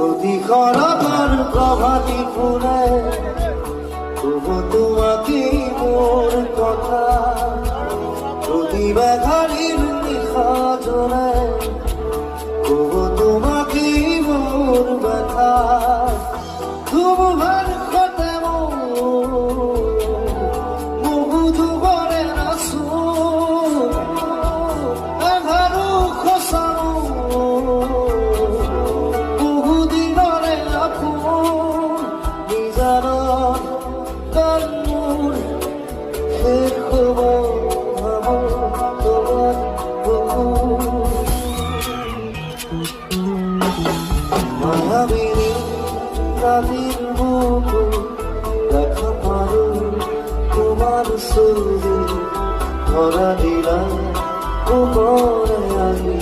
প্রতিক্ষণার প্রভাতী ফুলে তবু তোমাকে মোর কথা প্রতিবাঘারির নিশা জোরে তবু তোমাকে মোর ব্যথা তোমার কথা মুহু করে নাচো এঘারো খসানো বহুদিনরে আপন নিজার কান্নুর শেষ খবর তোমার মায়াবিনী রাতের বুকু দেখা পারো তোমার সুরে ধরা দিলাম উপরে আমি